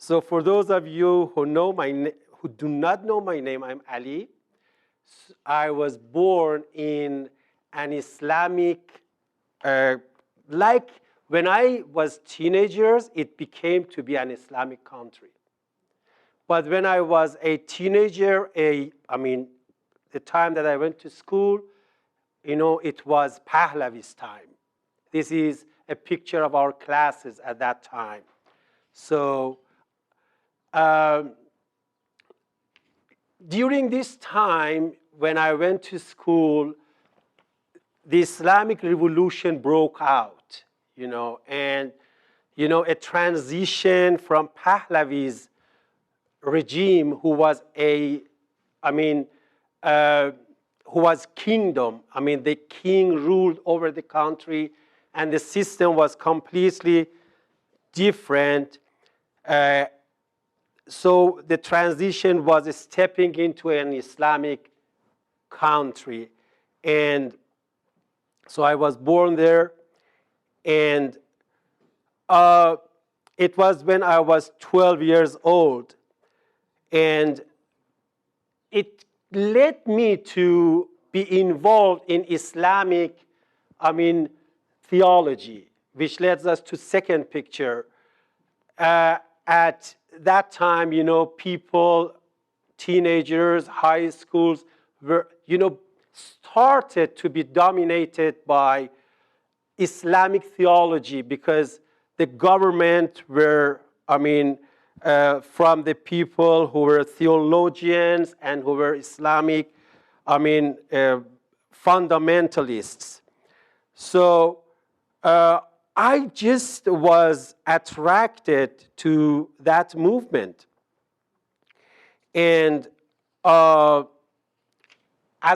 So for those of you who know who do not know my name, I'm Ali. I was born in an Islamic, like when I was teenagers, it became to be an Islamic country. But when I was a teenager, the time that I went to school, it was Pahlavi's time. This is a picture of our classes at that time. So during this time, when I went to school, the Islamic Revolution broke out, and a transition from Pahlavi's regime, who was who was kingdom. The king ruled over the country, and the system was completely different. So the transition was stepping into an Islamic country. And so I was born there, and it was when I was 12 years old. And it led me to be involved in Islamic, theology, which leads us to second picture. At that time, people, teenagers, high schools were, started to be dominated by Islamic theology, because the government were, from the people who were theologians and who were Islamic, fundamentalists. So I just was attracted to that movement. And as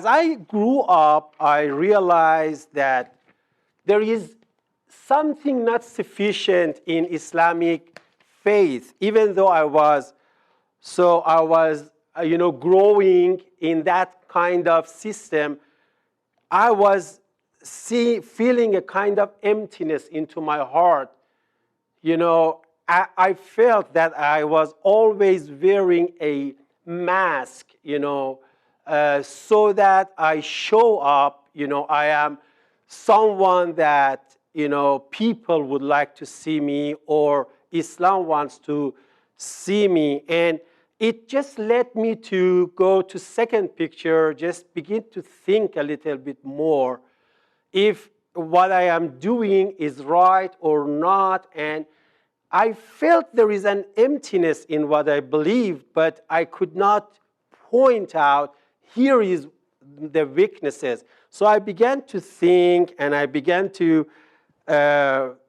I grew up, I realized that there is something not sufficient in Islamic faith, even though I was growing in that kind of system. I was feeling a kind of emptiness into my heart. I felt that I was always wearing a mask, so that I show up, I am someone that, people would like to see me, or Islam wants to see me. And it just led me to go to second picture, just begin to think a little bit more if what I am doing is right or not. And I felt there is an emptiness in what I believed, but I could not point out, here is the weaknesses. So I began to think, and I began to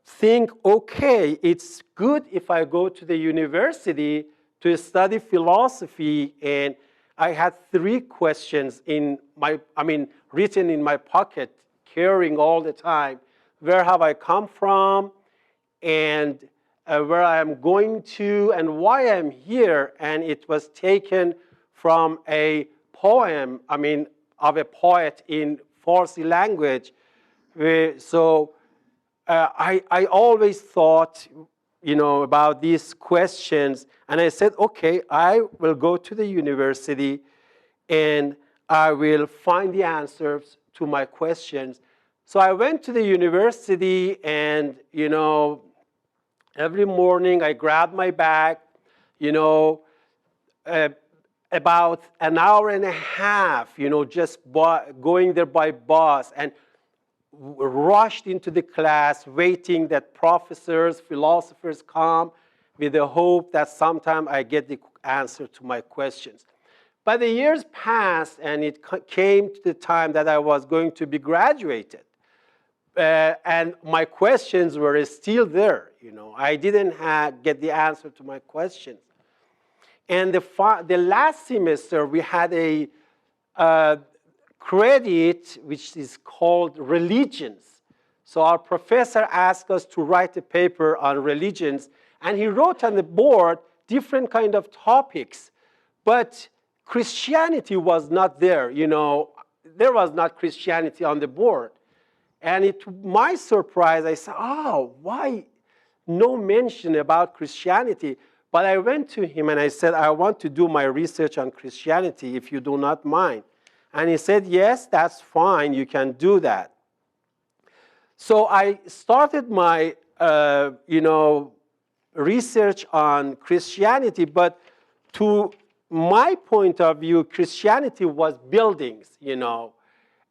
think, okay, it's good if I go to the university to study philosophy. And I had 3 questions written in my pocket, carrying all the time. Where have I come from? And where I am going to, and why I'm here. And it was taken from a poem, of a poet in Farsi language. So I always thought, about these questions. And I said, okay, I will go to the university and I will find the answers to my questions. So I went to the university, and, every morning I grabbed my bag, about an hour and a half, just going there by bus, and rushed into the class, waiting that professors, philosophers come, with the hope that sometime I get the answer to my questions. But the years passed, and it came to the time that I was going to be graduated. And my questions were still there. I didn't get the answer to my questions. And the last semester, we had a credit which is called religions. So our professor asked us to write a paper on religions, and he wrote on the board different kind of topics. But Christianity was not there. There was not Christianity on the board. And to my surprise, I said, why no mention about Christianity? But I went to him and I said, I want to do my research on Christianity, if you do not mind. And he said, yes, that's fine, you can do that. So I started my, research on Christianity, but to my point of view, Christianity was buildings,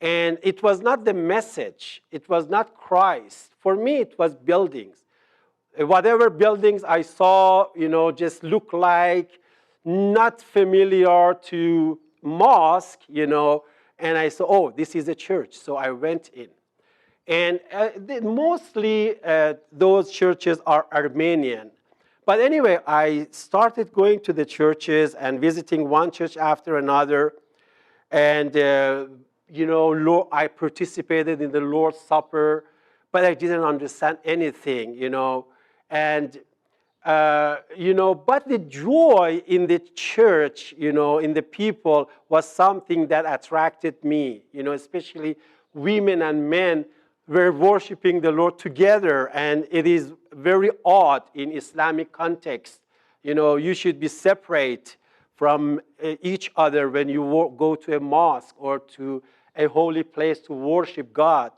and it was not the message. It was not Christ. For me, it was buildings. Whatever buildings I saw, just look like not familiar to mosque, and I said, oh, this is a church. So I went in. And mostly those churches are Armenian. But anyway, I started going to the churches and visiting one church after another. And, I participated in the Lord's Supper, but I didn't understand anything, And, but the joy in the church, in the people was something that attracted me, especially women and men were worshiping the Lord together, and it is very odd in Islamic context. You should be separate from each other when you go to a mosque or to a holy place to worship God.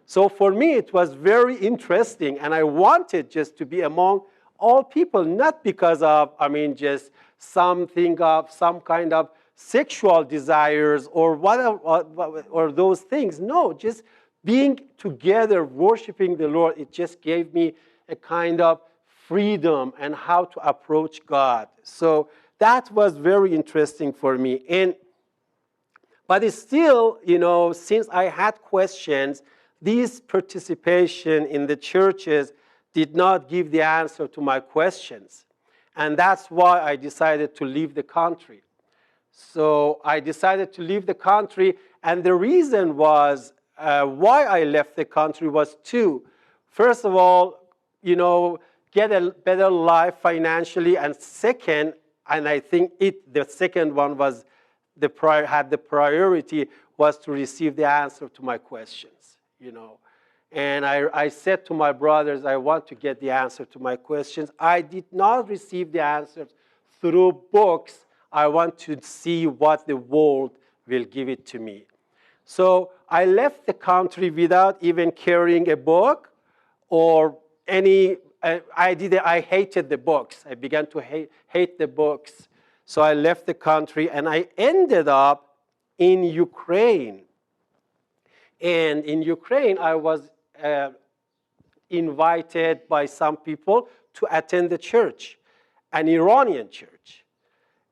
So for me, it was very interesting, and I wanted just to be among all people, not because of, just something of some kind of sexual desires or whatever, or those things. No, just being together, worshiping the Lord, it just gave me a kind of freedom and how to approach God. So that was very interesting for me. But it's still, since I had questions, this participation in the churches did not give the answer to my questions. And that's why I decided to leave the country. So I decided to leave the country, and the reason was why I left the country was two. First of all, get a better life financially, and second, and I think the second one was had the priority, was to receive the answer to my questions, And I said to my brothers, I want to get the answer to my questions. I did not receive the answers through books. I want to see what the world will give it to me. So I left the country without even carrying a book or any. I hated the books. I began to hate the books. So I left the country, and I ended up in Ukraine. And in Ukraine, I was invited by some people to attend the church, an Iranian church.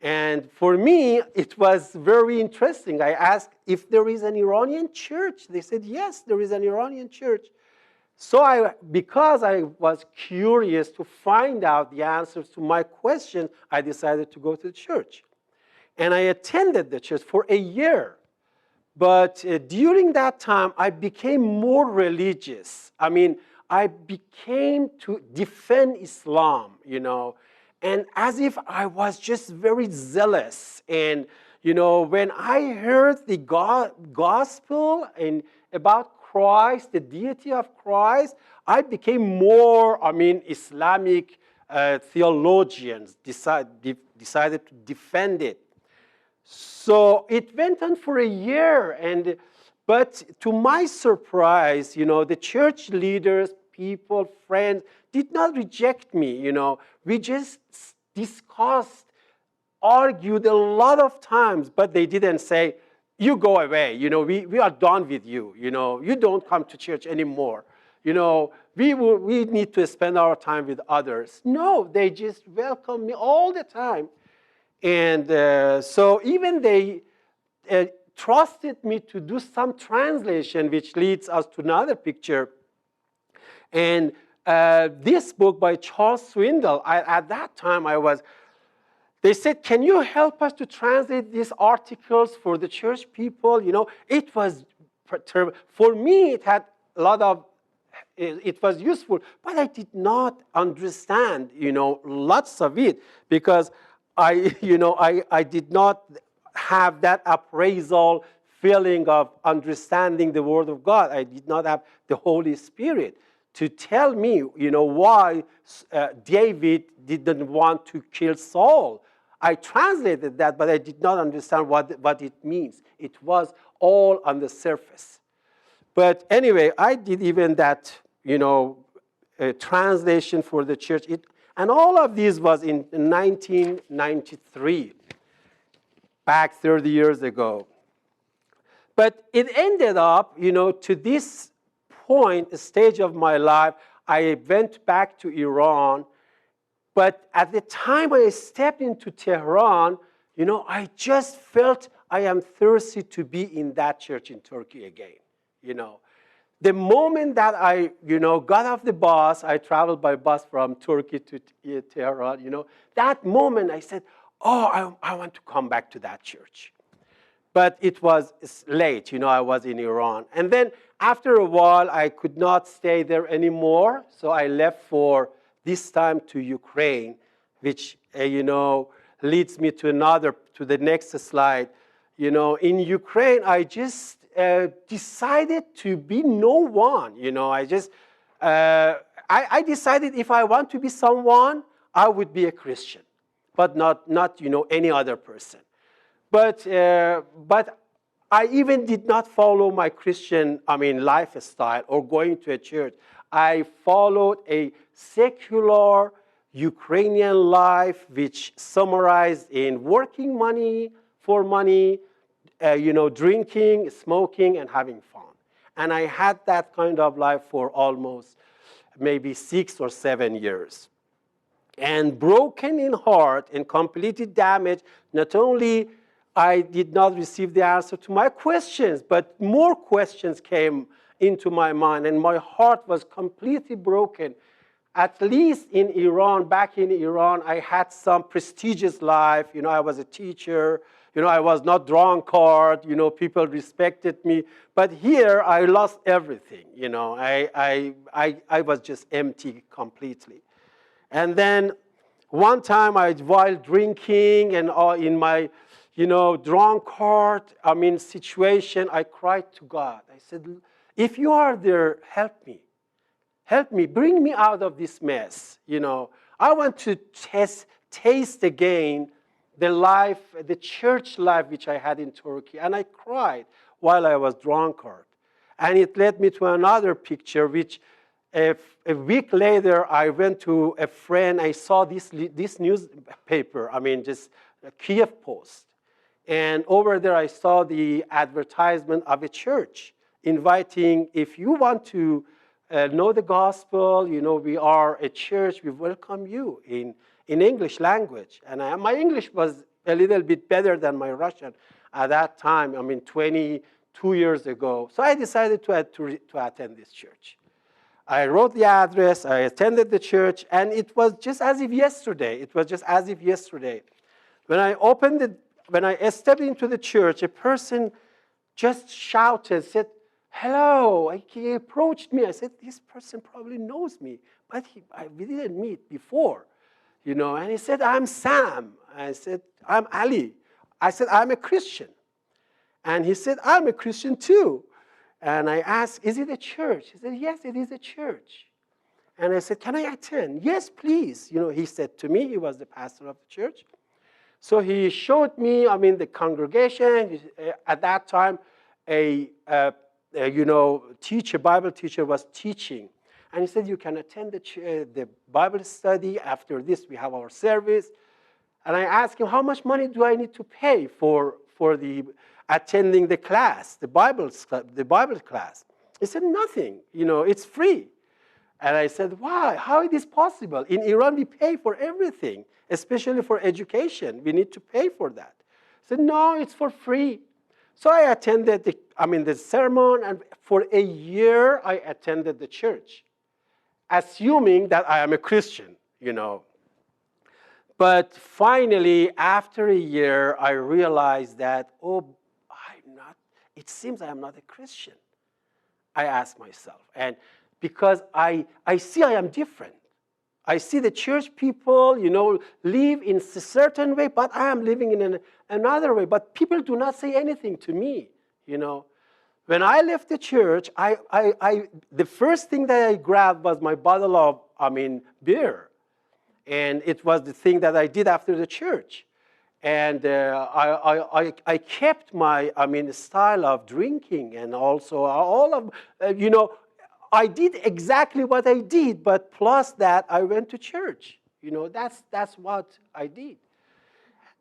And for me, it was very interesting. I asked if there is an Iranian church. They said, yes, there is an Iranian church. So because I was curious to find out the answers to my questions, I decided to go to the church. And I attended the church for a year. But during that time, I became more religious. I became to defend Islam, and as if I was just very zealous. And, when I heard the gospel and about Christ, the deity of Christ, I became more, Islamic theologians decided to defend it. So it went on for a year, but to my surprise, the church leaders, people, friends, did not reject me, We just discussed, argued a lot of times, but they didn't say, you go away, we are done with you, you don't come to church anymore. We need to spend our time with others. No, they just welcomed me all the time. And so even they trusted me to do some translation, which leads us to another picture. And this book by Charles Swindoll, at that time they said, can you help us to translate these articles for the church people? It was, for me, it had a lot of, it was useful, but I did not understand, lots of it, because I did not have that appraisal feeling of understanding the Word of God. I did not have the Holy Spirit to tell me, why David didn't want to kill Saul. I translated that, but I did not understand what it means. It was all on the surface. But anyway, I did even that, translation for the church. And all of this was in 1993, back 30 years ago. But it ended up, to this point, stage of my life, I went back to Iran. But at the time I stepped into Tehran, I just felt I am thirsty to be in that church in Turkey again. The moment that I, got off the bus, I traveled by bus from Turkey to Tehran, that moment I said, oh, I want to come back to that church. But it was late, I was in Iran. And then after a while, I could not stay there anymore. So I left for this time to Ukraine, which, leads me to the next slide. In Ukraine, I just decided to be no one. I decided if I want to be someone, I would be a Christian, but not any other person. But I even did not follow my Christian, lifestyle or going to a church. I followed a secular Ukrainian life, which summarized in working for money, drinking, smoking, and having fun. And I had that kind of life for almost maybe 6 or 7 years. And broken in heart and completely damaged, not only I did not receive the answer to my questions, but more questions came into my mind, and my heart was completely broken. At least in Iran, back in Iran, I had some prestigious life. I was a teacher. I was not drunkard. People respected me. But here, I lost everything. I was just empty completely. And then one time, while drinking and in my drunkard, situation, I cried to God. I said, if you are there, help me. Help me, bring me out of this mess. I want to taste again the church life which I had in Turkey. And I cried while I was drunkard. And it led me to another picture, which a week later, I went to a friend. I saw this newspaper, just a Kiev Post. And over there, I saw the advertisement of a church inviting, if you want to know the gospel, we are a church, we welcome you in English language. And my English was a little bit better than my Russian at that time, 22 years ago. So I decided to attend this church. I wrote the address, I attended the church, and it was just as if yesterday. When I stepped into the church, a person just shouted, said, hello. He approached me. I said, this person probably knows me, but we didn't meet before. And he said, I'm Sam. I said, I'm Ali. I said, I'm a Christian. And he said, I'm a Christian too. And I asked, is it a church? He said, yes, it is a church. And I said, can I attend? Yes, please. He said to me, he was the pastor of the church. So he showed me, the congregation. At that time, a Bible teacher was teaching. And he said, you can attend the Bible study. After this, we have our service. And I asked him, how much money do I need to pay for the attending the class, the Bible class? He said, nothing. It's free. And I said, why? How is this possible? In Iran, we pay for everything, especially for education. We need to pay for that. He said, no, it's for free. So I attended the sermon, and for a year, I attended the church, assuming that I am a Christian, But finally, after a year, I realized that, it seems I am not a Christian. I asked myself. And because I see I am different. I see the church people, live in a certain way, but I am living in another way. But people do not say anything to me, When I left the church, the first thing that I grabbed was my bottle of, beer. And it was the thing that I did after the church. And I kept my, style of drinking, and also all of, I did exactly what I did, but plus that, I went to church. That's what I did.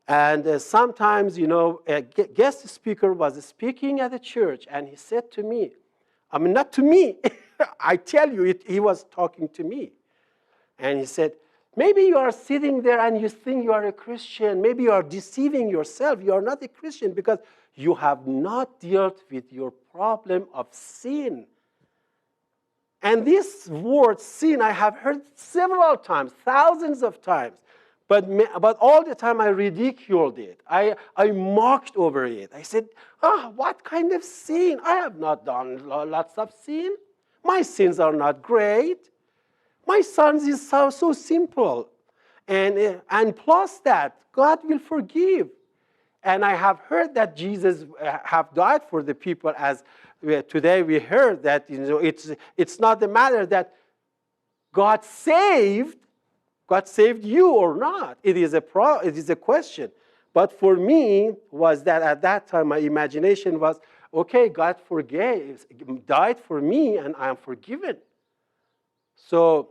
And sometimes, a guest speaker was speaking at the church, and he said to me, not to me, I tell you, he was talking to me. And he said, maybe you are sitting there and you think you are a Christian. Maybe you are deceiving yourself. You are not a Christian because you have not dealt with your problem of sin. And this word, sin, I have heard several times, thousands of times. But all the time I ridiculed it. I mocked over it. I said, what kind of sin? I have not done lots of sin. My sins are not great. My sins is so simple. And plus that, God will forgive. And I have heard that Jesus have died for the people, as today we heard that it's not the matter that God saved you or not. It is a question. But for me, was that at that time my imagination was, okay, God died for me, and I am forgiven. So,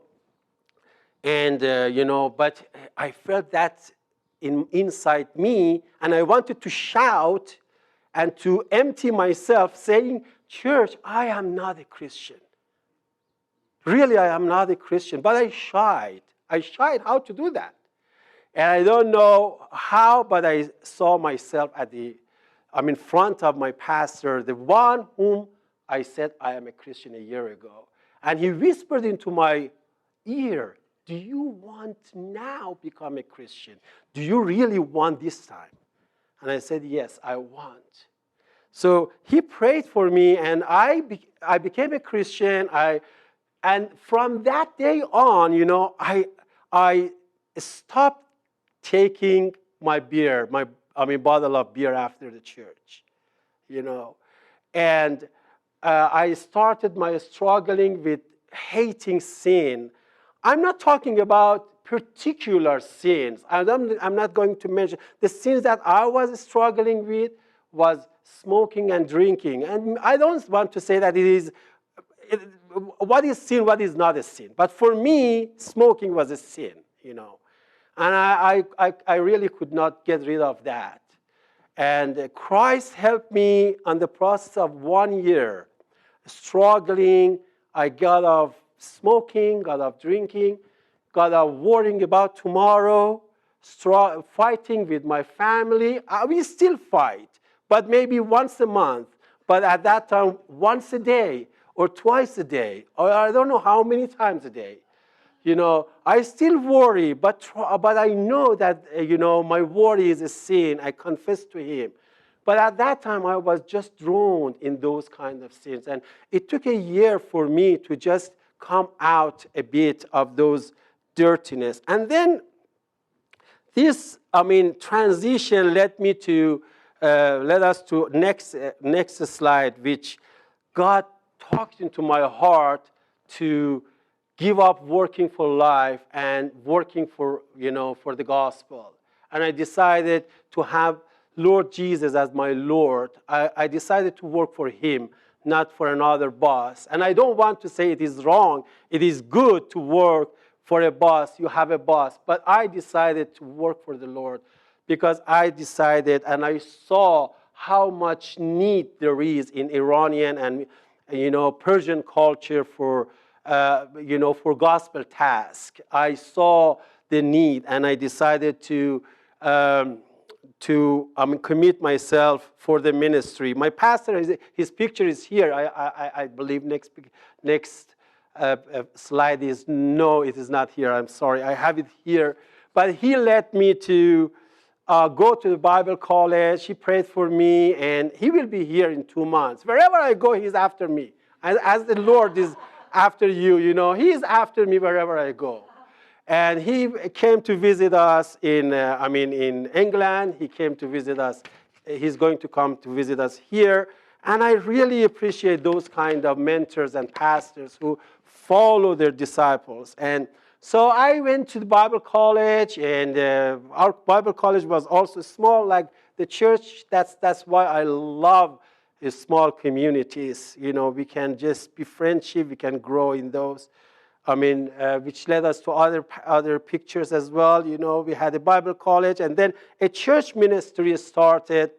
but I felt that inside me, and I wanted to shout and to empty myself, saying, church, I am not a Christian. Really, I am not a Christian. But I shied. How to do that. And I don't know how, but I saw myself in front of my pastor, the one whom I said I am a Christian a year ago. And he whispered into my ear, do you want now become a Christian? Do you really want this time? And I said, yes, I want. So he prayed for me, and I became a Christian. And from that day on, I stopped taking my beer, bottle of beer after the church, And I started my struggling with hating sin. I'm not talking about particular sins. I'm not going to mention. The sins that I was struggling with was smoking and drinking. And I don't want to say that what is sin, what is not a sin. But for me, smoking was a sin, And I really could not get rid of that. And Christ helped me on the process of 1 year, struggling. I got off smoking, got off drinking, got off worrying about tomorrow, fighting with my family. We still fight, but maybe once a month. But at that time, once a day or twice a day, or I don't know how many times a day. I still worry, but I know that, my worry is a sin. I confess to Him. But at that time, I was just drowned in those kind of sins. And it took a year for me to just come out a bit of those dirtiness. And then this, transition led us to next slide, which God talked into my heart to give up working for life and working for the gospel. And I decided to have Lord Jesus as my Lord. I decided to work for Him, not for another boss. And I don't want to say it is wrong. It is good to work for a boss. You have a boss. But I decided to work for the Lord because I decided and I saw how much need there is in Iranian and Persian culture for gospel task. I saw the need, and I decided to commit myself for the ministry. My pastor, his picture is here. I believe next slide is, no, it is not here. I'm sorry. I have it here. But he led me to go to the Bible college. He prayed for me, and he will be here in 2 months. Wherever I go, he's after me. As the Lord is after you, he is after me wherever I go. And he came to visit us in England. He came to visit us. He's going to come to visit us here. And I really appreciate those kind of mentors and pastors who follow their disciples. And so I went to the Bible college, and our Bible college was also small, like the church. That's why I love small communities. We can just be friendship, we can grow in those. Which led us to other pictures as well. We had a Bible college, and then a church ministry started.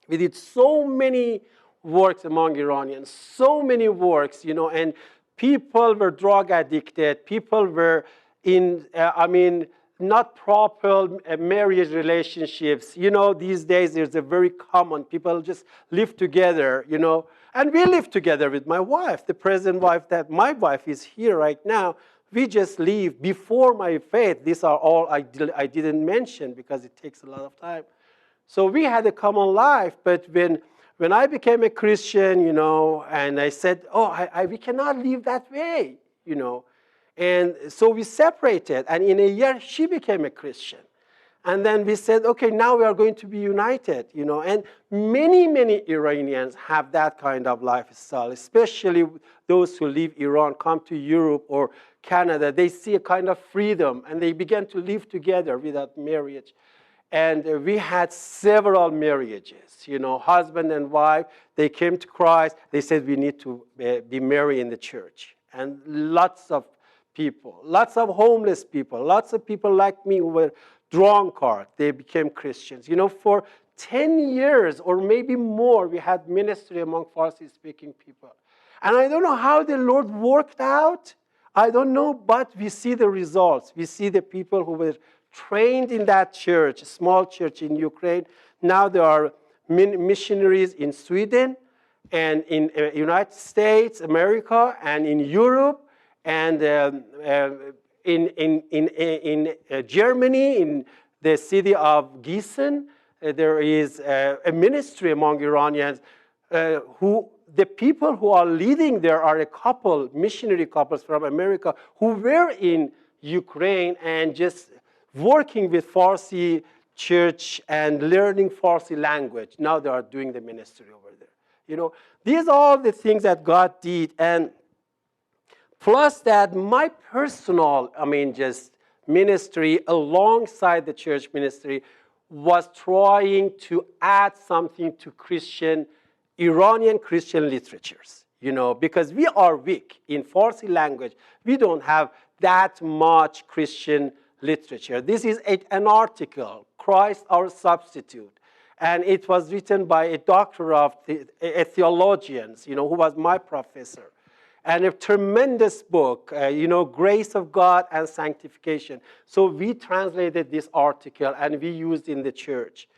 We did so many works among Iranians, so many works, and people were drug addicted. People were in, not proper marriage relationships. These days there's a very common, people just live together, And we live together with my wife, the present wife that my wife is here right now. We just live before my faith. These are all I didn't mention because it takes a lot of time. So we had a common life, but when I became a Christian, and I said, we cannot live that way, And so we separated, and in a year, she became a Christian. And then we said, okay, now we are going to be united, And many, many Iranians have that kind of lifestyle, especially those who leave Iran, come to Europe or Canada. They see a kind of freedom, and they began to live together without marriage. And we had several marriages, husband and wife. They came to Christ. They said, we need to be married in the church. And lots of people, lots of homeless people, lots of people like me who were drunkards, they became Christians. For 10 years or maybe more, we had ministry among Farsi-speaking people. And I don't know how the Lord worked out. I don't know, but we see the results. We see the people who were trained in that church, a small church in Ukraine. Now there are missionaries in Sweden and in United States, America, and in Europe, and in Germany, in the city of Gießen, there is a ministry among Iranians who the people who are leading there are a couple, missionary couples from America who were in Ukraine and just working with Farsi church and learning Farsi language. Now they are doing the ministry over there. These are all the things that God did. And plus that, my personal, just ministry alongside the church ministry was trying to add something to Iranian Christian literatures, because we are weak in Farsi language. We don't have that much Christian literature. This is an article, Christ Our Substitute. And it was written by a doctor of a theologian, who was my professor. And a tremendous book, Grace of God and Sanctification. So we translated this article and we used in the church.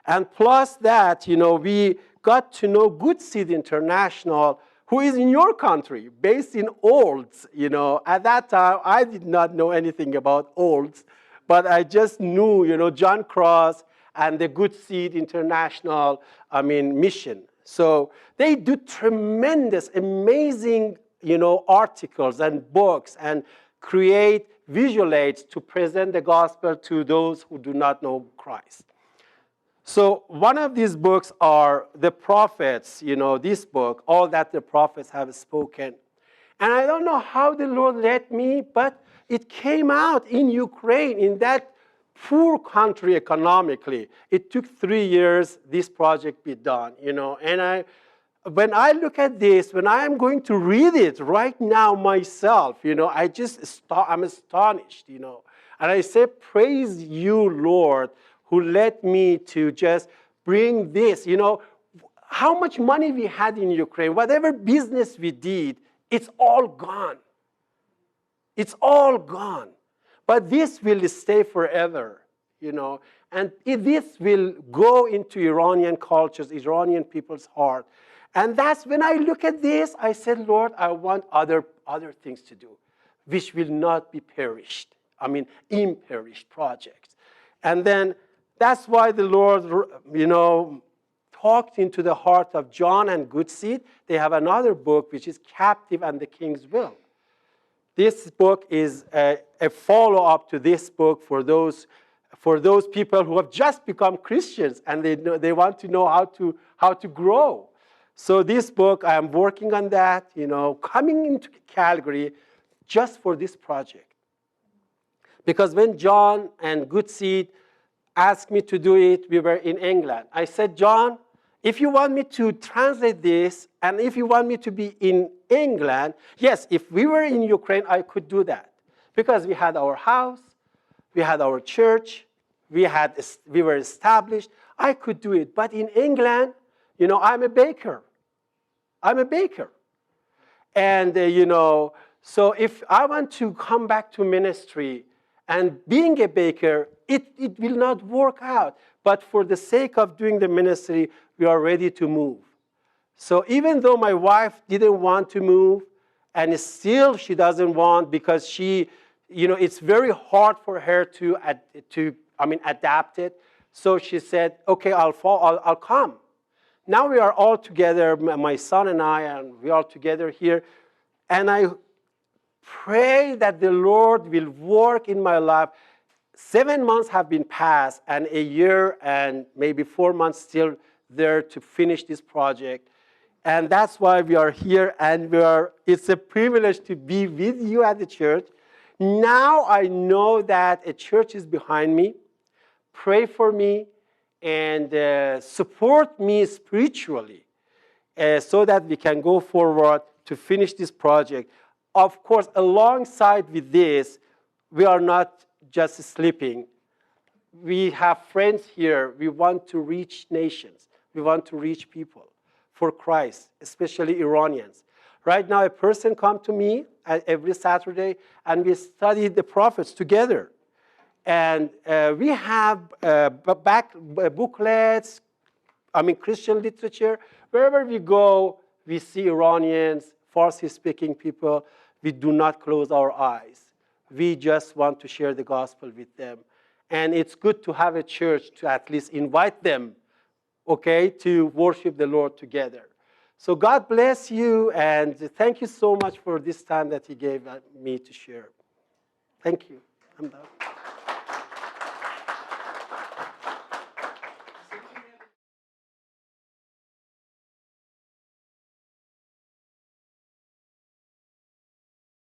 And plus that, we got to know Good Seed International, who is in your country, based in Olds. At that time, I did not know anything about Olds, but I just knew, John Cross and the Good Seed International, mission. So they do tremendous, amazing, articles and books and create visual aids to present the gospel to those who do not know Christ. So one of these books are the prophets, this book, all that the prophets have spoken. And I don't know how the Lord led me, but it came out in Ukraine, in that poor country economically. It took 3 years this project be done, And when I look at this, when I am going to read it right now myself, I'm astonished, And I say, praise you, Lord, who led me to just bring this. How much money we had in Ukraine, whatever business we did, it's all gone. It's all gone. But this will stay forever, And this will go into Iranian cultures, Iranian people's heart. And that's when I look at this, I said, Lord, I want other things to do, which will not be perished. Imperished projects. And then that's why the Lord, talked into the heart of John and Good Seed. They have another book, which is Captive and the King's Will. This book is a follow-up to this book for those people who have just become Christians and they want to know how to grow. So this book, I'm working on that, coming into Calgary just for this project. Because when John and Good Seed asked me to do it, we were in England. I said, John, if you want me to translate this, and if you want me to be in England, yes, if we were in Ukraine, I could do that. Because we had our house, we had our church, we were established, I could do it. But in England, I'm a baker. I'm a baker. And, so if I want to come back to ministry and being a baker, it will not work out. But for the sake of doing the ministry, we are ready to move. So even though my wife didn't want to move, and still she doesn't want, because she, it's very hard for her to adapt it. So she said, okay, I'll come. Now we are all together, my son and I, and we are together here. And I pray that the Lord will work in my life. 7 months have been passed, and a year and maybe 4 months still there to finish this project. And that's why we are here, and it's a privilege to be with you at the church. Now I know that a church is behind me. Pray for me and support me spiritually so that we can go forward to finish this project. Of course, alongside with this, we are not just sleeping. We have friends here. We want to reach nations. We want to reach people for Christ, especially Iranians. Right now, a person comes to me every Saturday, and we study the prophets together. And we have booklets, Christian literature. Wherever we go, we see Iranians, Farsi-speaking people. We do not close our eyes. We just want to share the gospel with them. And it's good to have a church to at least invite them, okay, to worship the Lord together. So God bless you, and thank you so much for this time that He gave me to share. Thank you. I'm done.